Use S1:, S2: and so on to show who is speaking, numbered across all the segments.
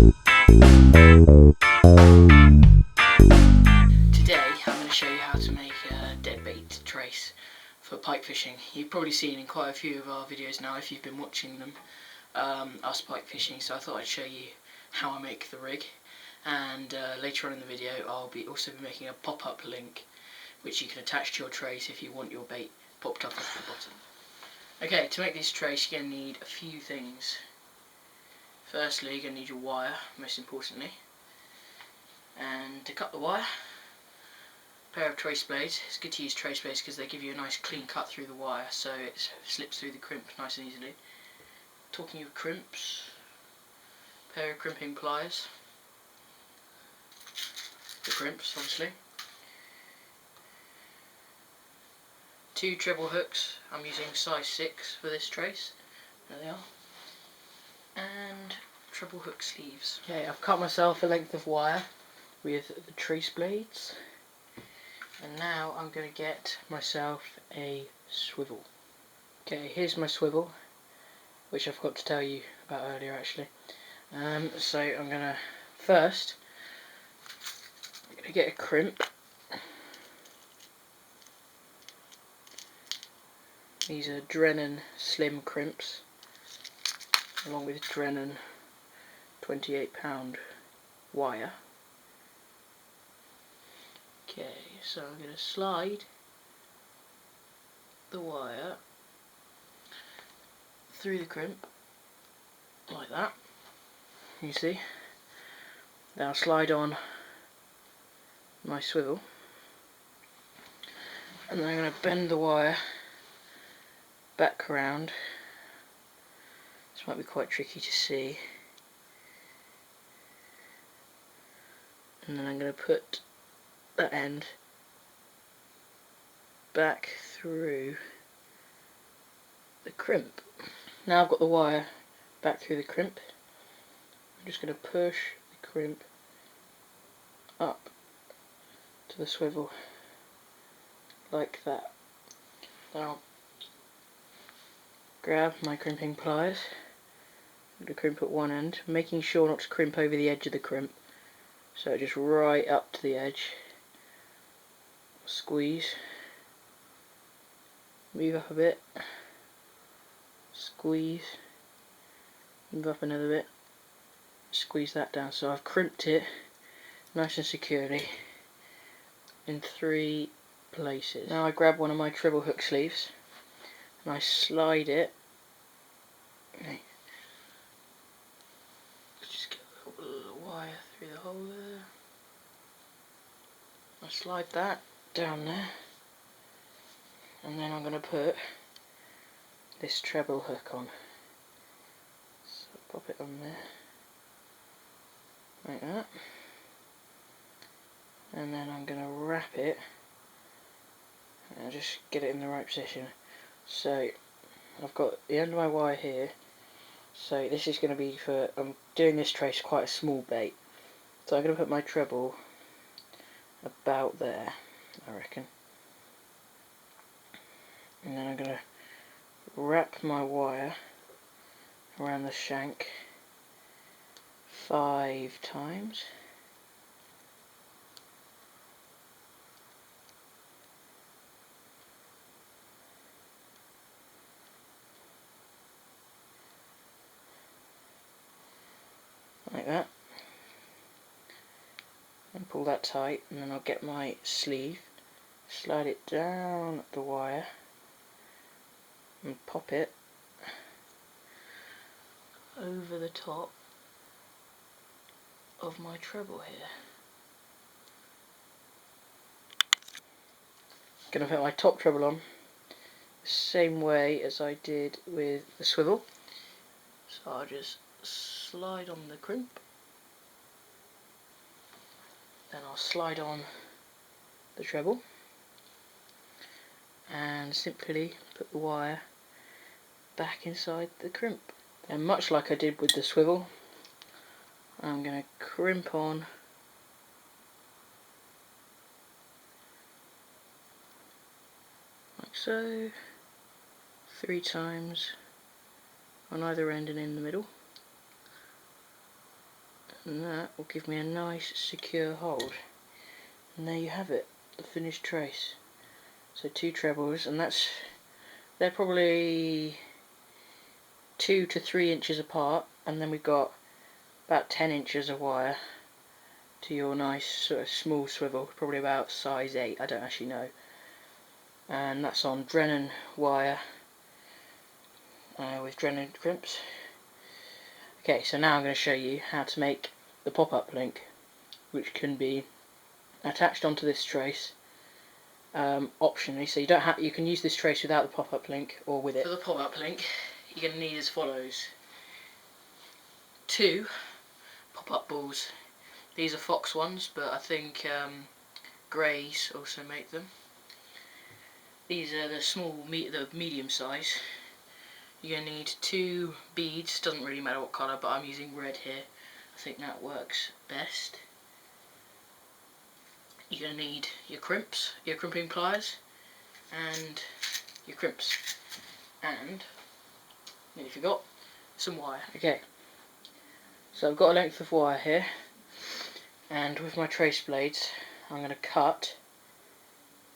S1: Today I'm going to show you how to make a deadbait trace for pike fishing. You've probably seen in quite a few of our videos now if you've been watching them, us pike fishing, so I thought I'd show you how I make the rig. And later on in the video I'll also be making a pop-up link which you can attach to your trace if you want your bait popped up at the bottom. Okay, to make this trace you're going to need a few things. Firstly, you're going to need your wire, most importantly. And to cut the wire, a pair of trace blades. It's good to use trace blades because they give you a nice clean cut through the wire, so it slips through the crimp nice and easily. Talking of crimps, a pair of crimping pliers. The crimps, obviously. 2 treble hooks. I'm using size 6 for this trace. There they are. And treble hook sleeves. Okay, I've cut myself a length of wire with the trace blades, and now I'm going to get myself a swivel. Okay, here's my swivel, which I forgot to tell you about earlier actually. So I'm going to first get a crimp. These are Drennan slim crimps, along with Drennan 28-pound wire. Okay, so I'm going to slide the wire through the crimp, like that, you see. Then I'll slide on my swivel, and then I'm going to bend the wire back around. This might be quite tricky to see. And then I'm going to put that end back through the crimp. Now I've got the wire back through the crimp, I'm just going to push the crimp up to the swivel like that. Now I'll grab my crimping pliers, I'm going to crimp at one end, making sure not to crimp over the edge of the crimp, so just right up to the edge. Squeeze, move up a bit, squeeze, move up another bit, squeeze that down. So I've crimped it nice and securely in 3 places. Now I grab one of my treble hook sleeves and I slide it. Okay. Just get a little bit of the wire through the hole there. I slide that down there, and then I'm going to put this treble hook on. So pop it on there, like that, and then I'm going to wrap it and just get it in the right position. So I've got the end of my wire here, so this is going to be for, I'm doing this trace quite a small bait, so I'm going to put my treble about there, I reckon. And then I'm going to wrap my wire around the shank 5 times. Like that. And pull that tight, and then I'll get my sleeve, slide it down the wire and pop it over the top of my treble here. I'm going to put my top treble on the same way as I did with the swivel. So I'll just slide on the crimp, then I'll slide on the treble and simply put the wire back inside the crimp. And much like I did with the swivel, I'm going to crimp on like so, 3 times on either end and in the middle. and that will give me a nice secure hold. And there you have it, the finished trace. So 2 trebles, and they're probably 2 to 3 inches apart, and then we've got about 10 inches of wire to your nice sort of small swivel, probably about size 8, I don't actually know. And that's on Drennan wire with Drennan crimps. Okay, so now I'm going to show you how to make the pop-up link, which can be attached onto this trace optionally. So you can use this trace without the pop-up link or with it. For the pop-up link, you're going to need as follows: 2 pop-up balls. These are Fox ones, but I think Greys also make them. These are the medium size. You're going to need 2 beads, doesn't really matter what colour, but I'm using red here. I think that works best. You're going to need your crimps, your crimping pliers, and your crimps. And, nearly forgot, some wire. Okay, so I've got a length of wire here, and with my trace blades I'm going to cut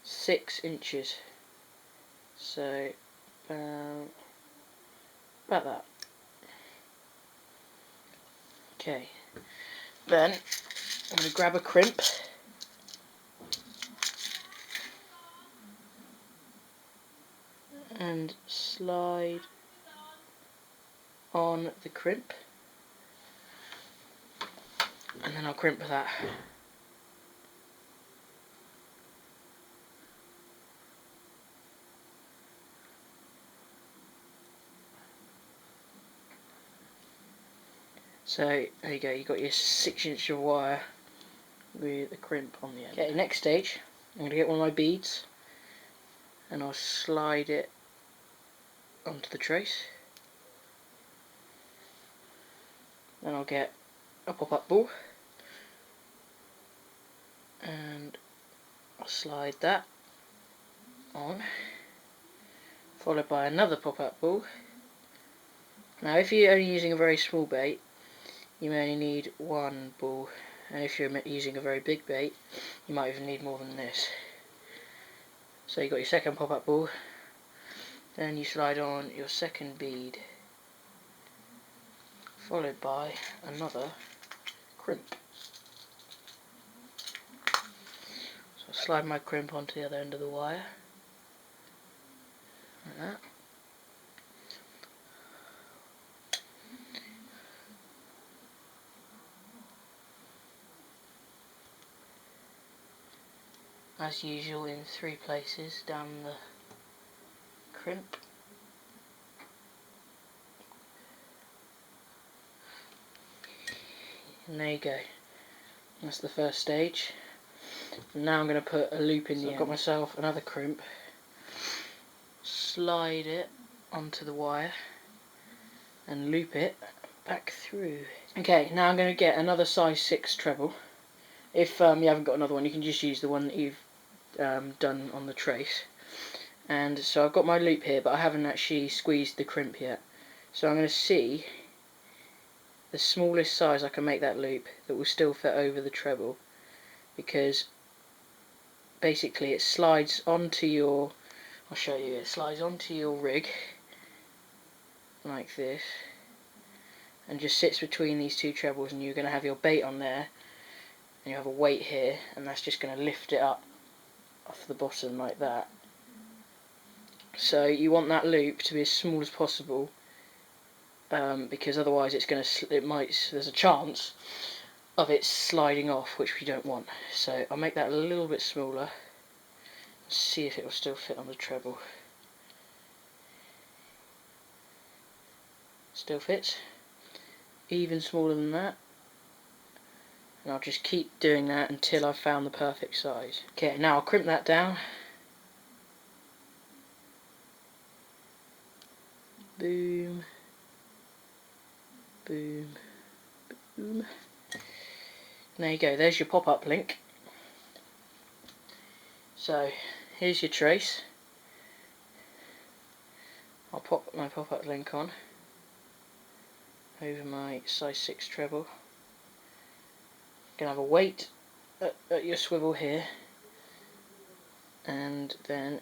S1: 6 inches. So, about that. Okay, then I'm going to grab a crimp and slide on the crimp, and then I'll crimp that. So there you go, you've got your 6 inch of wire with a crimp on the end. Okay, next stage, I'm going to get one of my beads and I'll slide it onto the trace. Then I'll get a pop-up ball and I'll slide that on, followed by another pop-up ball. Now if you're only using a very small bait, you may only need 1 ball, and if you're using a very big bait, you might even need more than this. So you've got your second pop-up ball, then you slide on your second bead, followed by another crimp. So I'll slide my crimp onto the other end of the wire, like that. As usual, in 3 places down the crimp. And there you go. That's the first stage. And now I'm going to put a loop in the end. I've got myself another crimp. Slide it onto the wire and loop it back through. Okay, now I'm going to get another size 6 treble. If you haven't got another one, you can just use the one that you've done on the trace. And so I've got my loop here, but I haven't actually squeezed the crimp yet. So I'm going to see the smallest size I can make that loop that will still fit over the treble, because basically it slides onto your, I'll show you, it slides onto your rig like this and just sits between these 2 trebles, and you're going to have your bait on there and you have a weight here, and that's just going to lift it up off the bottom like that. So you want that loop to be as small as possible, because otherwise it's going to, there's a chance of it sliding off, which we don't want. So I'll make that a little bit smaller, see if it will still fit on the treble. Still fits. Even smaller than that. And I'll just keep doing that until I've found the perfect size. Okay, now I'll crimp that down. Boom. Boom. Boom. And there you go, there's your pop-up link. So, here's your trace. I'll pop my pop-up link on over my size 6 treble. going to have a weight at your swivel here, and then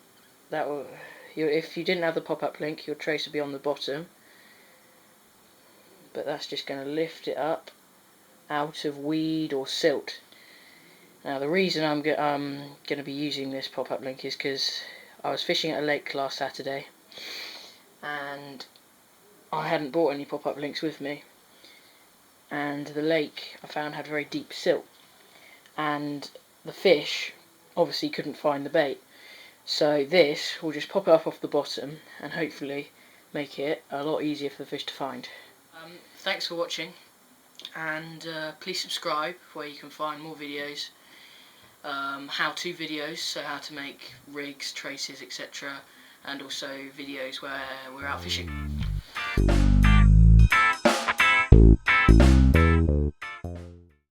S1: that will, if you didn't have the pop-up link, your trace would be on the bottom, but that's just going to lift it up out of weed or silt. Now the reason I'm going to be using this pop-up link is because I was fishing at a lake last Saturday and I hadn't brought any pop-up links with me, and the lake I found had very deep silt, and the fish obviously couldn't find the bait, so this will just pop it up off the bottom and hopefully make it a lot easier for the fish to find. Thanks for watching, and please subscribe where you can find more videos, how-to videos, so how to make rigs, traces, etc., and also videos where we're out fishing.